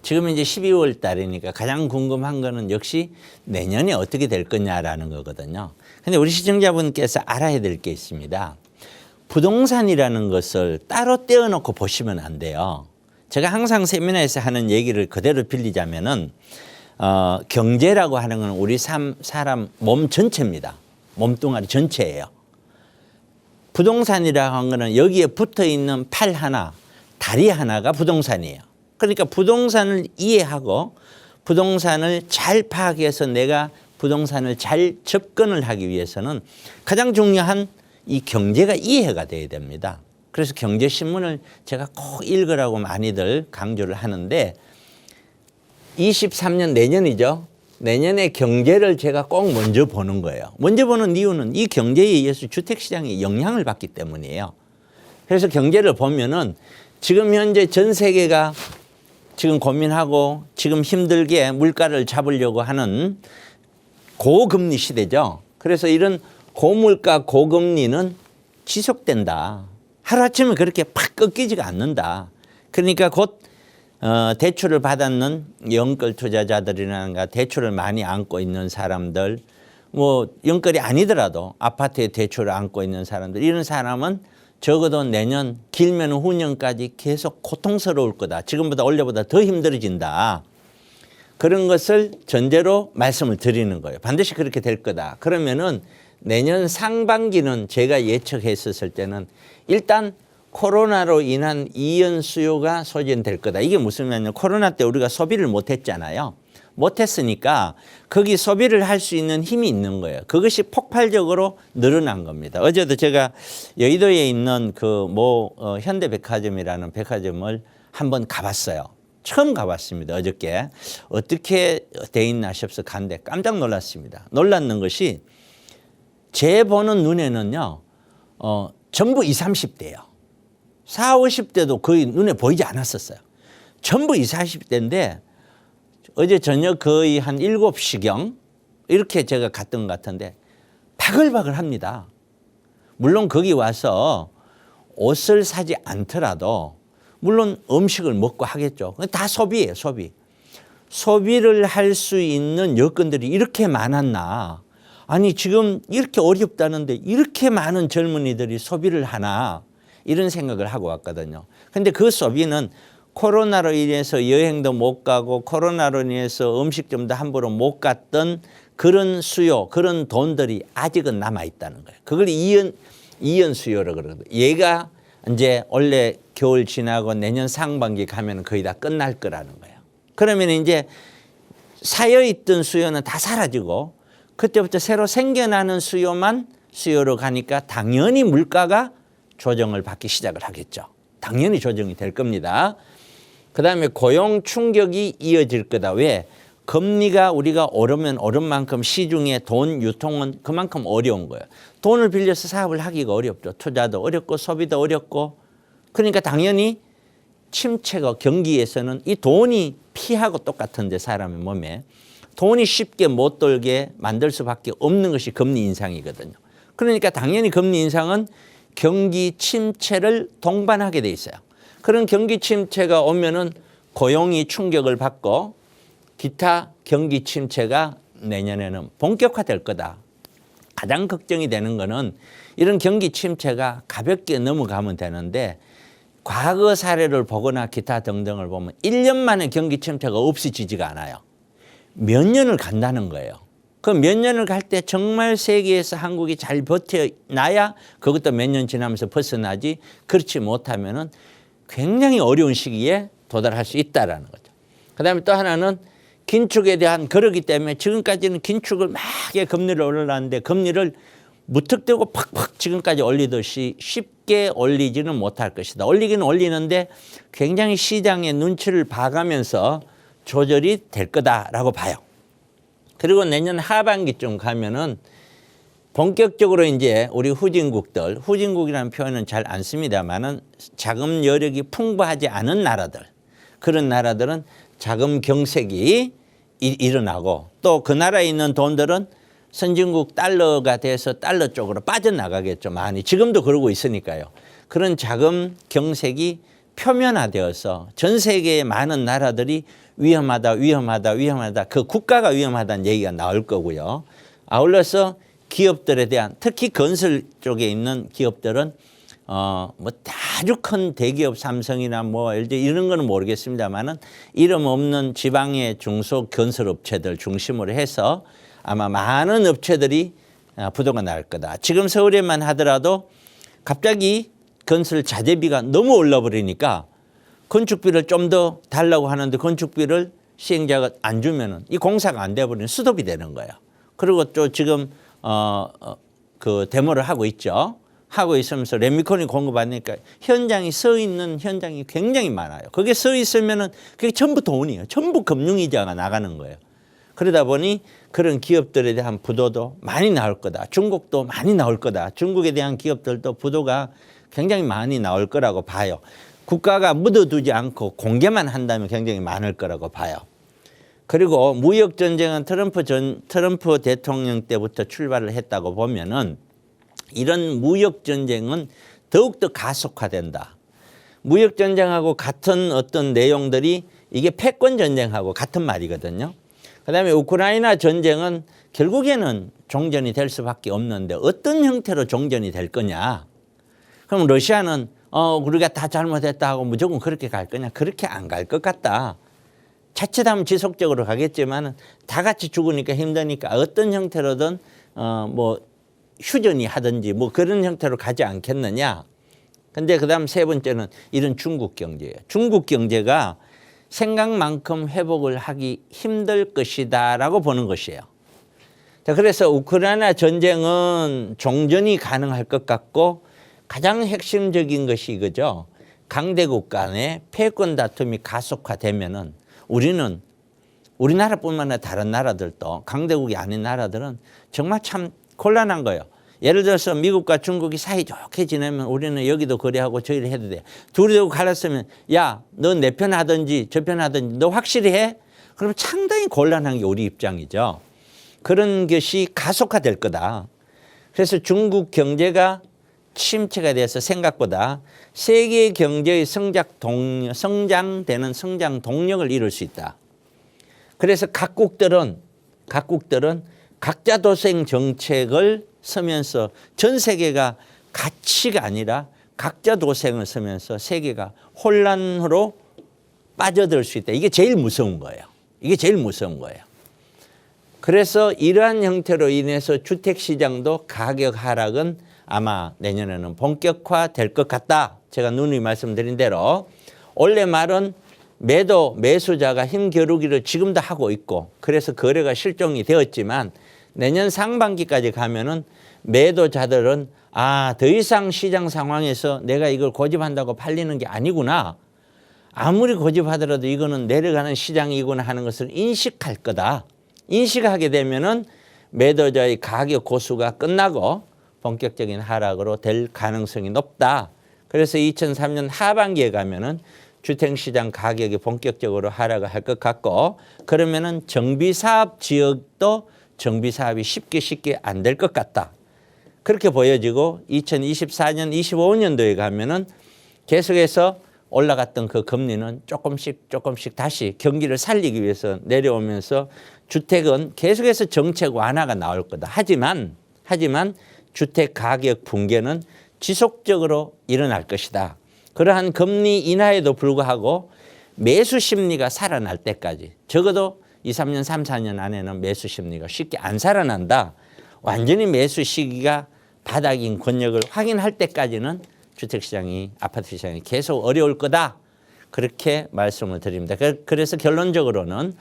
지금 이제 12월 달이니까 가장 궁금한 거는 역시 내년에 어떻게 될 거냐라는 거거든요. 근데 우리 시청자분께서 알아야 될 게 있습니다. 부동산이라는 것을 따로 떼어놓고 보시면 안 돼요. 제가 항상 세미나에서 하는 얘기를 그대로 빌리자면은 경제라고 하는 건 우리 사람 몸 전체입니다. 몸뚱아리 전체예요. 부동산이라고 하는 거는 여기에 붙어 있는 팔 하나, 다리 하나가 부동산이에요. 그러니까 부동산을 이해하고 부동산을 잘 파악해서 내가 부동산을 잘 접근을 하기 위해서는 가장 중요한 이 경제가 이해가 돼야 됩니다. 그래서 경제신문을 제가 꼭 읽으라고 많이들 강조를 하는데 23년 내년이죠. 내년에 경제를 제가 꼭 먼저 보는 거예요. 먼저 보는 이유는 이 경제에 의해서 주택시장이 영향을 받기 때문이에요. 그래서 경제를 보면은 지금 현재 전 세계가 지금 고민하고 지금 힘들게 물가를 잡으려고 하는 고금리 시대죠. 그래서 이런 고물가 고금리는 지속된다. 하루아침에 그렇게 팍 꺾이지가 않는다. 그러니까 곧 대출을 받았는 영끌 투자자들이라든가 대출을 많이 안고 있는 사람들, 뭐 영끌이 아니더라도 아파트에 대출을 안고 있는 사람들, 이런 사람은 적어도 내년 길면 후년까지 계속 고통스러울 거다. 지금보다 올해보다 더 힘들어진다. 그런 것을 전제로 말씀을 드리는 거예요. 반드시 그렇게 될 거다. 그러면은 내년 상반기는 제가 예측했었을 때는 일단 코로나로 인한 이연 수요가 소진될 거다. 이게 무슨 말이냐면 코로나 때 우리가 소비를 못했잖아요. 못했으니까 거기 소비를 할 수 있는 힘이 있는 거예요. 그것이 폭발적으로 늘어난 겁니다. 어제도 제가 여의도에 있는 그 현대백화점이라는 백화점을 한번 가봤어요. 처음 가봤습니다. 어저께 어떻게 돼 있나 싶어서 갔는데 깜짝 놀랐습니다. 놀랐는 것이 제 보는 눈에는요, 전부 20, 30대예요. 40, 50대도 거의 눈에 보이지 않았었어요. 전부 20, 40대인데 어제 저녁 거의 한 7시경 이렇게 제가 갔던 것 같은데 바글바글 합니다. 물론 거기 와서 옷을 사지 않더라도 물론 음식을 먹고 하겠죠. 다 소비예요, 소비. 소비를 할 수 있는 여건들이 이렇게 많았나. 아니 지금 이렇게 어렵다는데 이렇게 많은 젊은이들이 소비를 하나, 이런 생각을 하고 왔거든요. 근데 그 소비는 코로나로 인해서 여행도 못 가고 코로나로 인해서 음식점도 함부로 못 갔던 그런 수요, 그런 돈들이 아직은 남아 있다는 거예요. 그걸 이연 수요라고 그러거든요. 얘가 이제 올해 겨울 지나고 내년 상반기 가면 거의 다 끝날 거라는 거예요. 그러면 이제 쌓여있던 수요는 다 사라지고 그때부터 새로 생겨나는 수요만 수요로 가니까 당연히 물가가 조정을 받기 시작을 하겠죠. 당연히 조정이 될 겁니다. 그 다음에 고용 충격이 이어질 거다. 왜? 금리가 우리가 오르면 오른 만큼 시중에 돈 유통은 그만큼 어려운 거예요. 돈을 빌려서 사업을 하기가 어렵죠. 투자도 어렵고 소비도 어렵고. 그러니까 당연히 침체가 경기에서는 이 돈이 피하고 똑같은데 사람의 몸에 돈이 쉽게 못 돌게 만들 수밖에 없는 것이 금리 인상이거든요. 그러니까 당연히 금리 인상은 경기 침체를 동반하게 돼 있어요. 그런 경기 침체가 오면은 고용이 충격을 받고 기타 경기 침체가 내년에는 본격화될 거다. 가장 걱정이 되는 거는 이런 경기 침체가 가볍게 넘어가면 되는데 과거 사례를 보거나 기타 등등을 보면 1년 만에 경기 침체가 없어지지가 않아요. 몇 년을 간다는 거예요. 그 몇 년을 갈 때 정말 세계에서 한국이 잘 버텨나야 그것도 몇 년 지나면서 벗어나지, 그렇지 못하면은 굉장히 어려운 시기에 도달할 수 있다라는 거죠. 그다음에 또 하나는 긴축에 대한, 그러기 때문에 지금까지는 긴축을 막 금리를 올려놨는데 금리를 무턱대고 팍팍 지금까지 올리듯이 쉽게 올리지는 못할 것이다. 올리기는 올리는데 굉장히 시장의 눈치를 봐가면서 조절이 될 거다라고 봐요. 그리고 내년 하반기쯤 가면은 본격적으로 이제 우리 후진국이라는 표현은 잘 안 씁니다만은 자금 여력이 풍부하지 않은 나라들, 그런 나라들은 자금 경색이 일어나고 또 그 나라에 있는 돈들은 선진국 달러가 돼서 달러 쪽으로 빠져나가겠죠. 많이. 지금도 그러고 있으니까요. 그런 자금 경색이 표면화되어서 전 세계의 많은 나라들이 위험하다, 위험하다, 위험하다. 그 국가가 위험하다는 얘기가 나올 거고요. 아울러서 기업들에 대한, 특히 건설 쪽에 있는 기업들은 뭐 아주 큰 대기업 삼성이나 뭐 LG 이런 거는 모르겠습니다만은 이름 없는 지방의 중소 건설 업체들 중심으로 해서 아마 많은 업체들이 부도가 날 거다. 지금 서울에만 하더라도 갑자기 건설 자재비가 너무 올라버리니까 건축비를 좀 더 달라고 하는데 건축비를 시행자가 안 주면은 이 공사가 안 돼버리는 스톱이 되는 거예요. 그리고 또 지금 그 데모를 하고 있죠. 하고 있으면서 레미콘이 공급하니까 현장이 서 있는 현장이 굉장히 많아요. 거기에 서 있으면은 그게 전부 돈이에요. 전부 금융이자가 나가는 거예요. 그러다 보니 그런 기업들에 대한 부도도 많이 나올 거다. 중국도 많이 나올 거다. 중국에 대한 기업들도 부도가 굉장히 많이 나올 거라고 봐요. 국가가 묻어두지 않고 공개만 한다면 굉장히 많을 거라고 봐요. 그리고 무역 전쟁은 트럼프 대통령 때부터 출발을 했다고 보면은 이런 무역 전쟁은 더욱더 가속화된다. 무역 전쟁하고 같은 어떤 내용들이 이게 패권 전쟁하고 같은 말이거든요. 그다음에 우크라이나 전쟁은 결국에는 종전이 될 수밖에 없는데 어떤 형태로 종전이 될 거냐. 그럼 러시아는 우리가 다 잘못했다 하고 무조건 그렇게 갈 거냐. 그렇게 안 갈 것 같다. 자칫하면 지속적으로 가겠지만 다 같이 죽으니까 힘드니까 어떤 형태로든 뭐 휴전이 하든지 뭐 그런 형태로 가지 않겠느냐. 근데 그다음 세 번째는 이런 중국 경제예요. 중국 경제가 생각만큼 회복을 하기 힘들 것이다라고 보는 것이에요. 자, 그래서 우크라이나 전쟁은 종전이 가능할 것 같고 가장 핵심적인 것이 이거죠. 강대국 간의 패권 다툼이 가속화되면은 우리는 우리나라뿐만 아니라 다른 나라들도 강대국이 아닌 나라들은 정말 참 곤란한 거예요. 예를 들어서 미국과 중국이 사이좋게 지내면 우리는 여기도 거래하고 저기를 해도 돼. 둘이 되고 갈랐으면 야, 너 내 편 하든지 저 편 하든지 너 확실히 해? 그러면 상당히 곤란한 게 우리 입장이죠. 그런 것이 가속화될 거다. 그래서 중국 경제가 침체가 돼서 생각보다 세계 경제의 성장되는 성장 동력을 이룰 수 있다. 그래서 각국들은 각자 도생 정책을 서면서 전 세계가 가치가 아니라 각자 도생을 서면서 세계가 혼란으로 빠져들 수 있다. 이게 제일 무서운 거예요. 이게 제일 무서운 거예요. 그래서 이러한 형태로 인해서 주택시장도 가격 하락은 아마 내년에는 본격화될 것 같다. 제가 누누이 말씀드린 대로 원래 말은 매수자가 힘겨루기를 지금도 하고 있고 그래서 거래가 실종이 되었지만 내년 상반기까지 가면은 매도자들은 더 이상 시장 상황에서 내가 이걸 고집한다고 팔리는 게 아니구나. 아무리 고집하더라도 이거는 내려가는 시장이구나 하는 것을 인식할 거다. 인식하게 되면은 매도자의 가격 고수가 끝나고 본격적인 하락으로 될 가능성이 높다. 그래서 2003년 하반기에 가면은 주택시장 가격이 본격적으로 하락을 할 것 같고 그러면은 정비사업 지역도 정비사업이 쉽게 안 될 것 같다. 그렇게 보여지고 2024년, 25년도에 가면은 계속해서 올라갔던 그 금리는 조금씩 다시 경기를 살리기 위해서 내려오면서 주택은 계속해서 정책 완화가 나올 거다. 하지만 주택 가격 붕괴는 지속적으로 일어날 것이다. 그러한 금리 인하에도 불구하고 매수 심리가 살아날 때까지 적어도 2, 3년, 3, 4년 안에는 매수 심리가 쉽게 안 살아난다. 완전히 매수 시기가 바닥인 권역을 확인할 때까지는 주택시장이 아파트 시장이 계속 어려울 거다. 그렇게 말씀을 드립니다. 그래서 결론적으로는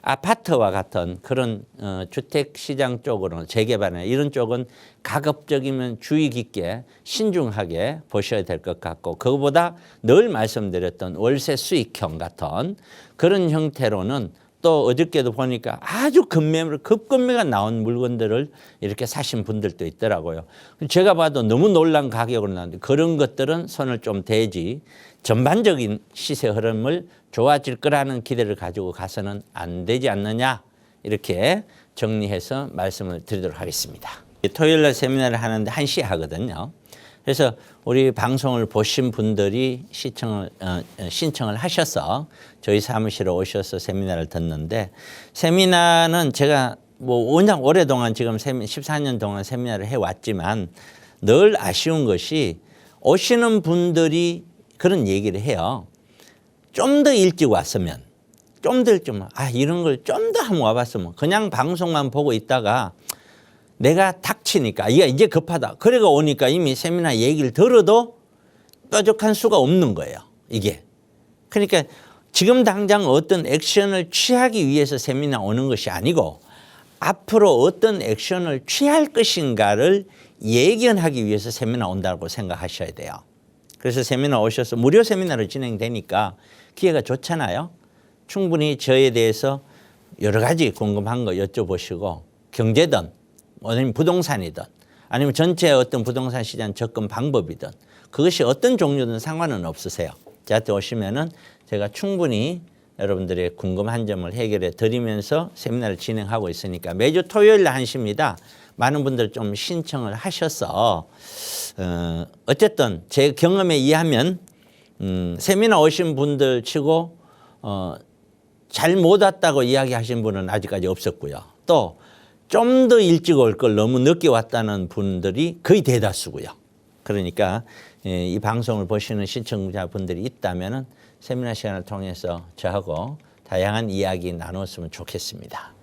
아파트와 같은 그런 주택시장 쪽으로는 재개발이나 이런 쪽은 가급적이면 주의 깊게 신중하게 보셔야 될 것 같고 그거보다 늘 말씀드렸던 월세 수익형 같은 그런 형태로는 또 어저께도 보니까 아주 급매가 나온 물건들을 이렇게 사신 분들도 있더라고요. 제가 봐도 너무 놀란 가격으로 나왔는데 그런 것들은 손을 좀 대지 전반적인 시세 흐름을 좋아질 거라는 기대를 가지고 가서는 안 되지 않느냐 이렇게 정리해서 말씀을 드리도록 하겠습니다. 토요일 날 세미나를 하는데 1시에 하거든요. 그래서 우리 방송을 보신 분들이 신청을 하셔서 저희 사무실에 오셔서 세미나를 듣는데, 세미나는 제가 뭐 워낙 오랫동안 지금 14년 동안 세미나를 해왔지만 늘 아쉬운 것이 오시는 분들이 그런 얘기를 해요. 좀 더 일찍 왔으면, 좀 더 일찍, 이런 걸 좀 더 한번 와봤으면, 그냥 방송만 보고 있다가 내가 닥치니까 이제 급하다. 그래가 오니까 이미 세미나 얘기를 들어도 뾰족한 수가 없는 거예요, 이게. 그러니까 지금 당장 어떤 액션을 취하기 위해서 세미나 오는 것이 아니고 앞으로 어떤 액션을 취할 것인가를 예견하기 위해서 세미나 온다고 생각하셔야 돼요. 그래서 세미나 오셔서 무료 세미나로 진행되니까 기회가 좋잖아요. 충분히 저에 대해서 여러 가지 궁금한 거 여쭤보시고, 경제든 아니면 부동산이든 아니면 전체 어떤 부동산 시장 접근 방법이든 그것이 어떤 종류든 상관은 없으세요. 저한테 오시면은 제가 충분히 여러분들의 궁금한 점을 해결해 드리면서 세미나를 진행하고 있으니까 매주 토요일 날 1시입니다. 많은 분들 좀 신청을 하셔서 어쨌든 제 경험에 의하면 세미나 오신 분들 치고 잘 못 왔다고 이야기하신 분은 아직까지 없었고요. 또 좀 더 일찍 올 걸 너무 늦게 왔다는 분들이 거의 대다수고요. 그러니까 이 방송을 보시는 시청자분들이 있다면 세미나 시간을 통해서 저하고 다양한 이야기 나눴으면 좋겠습니다.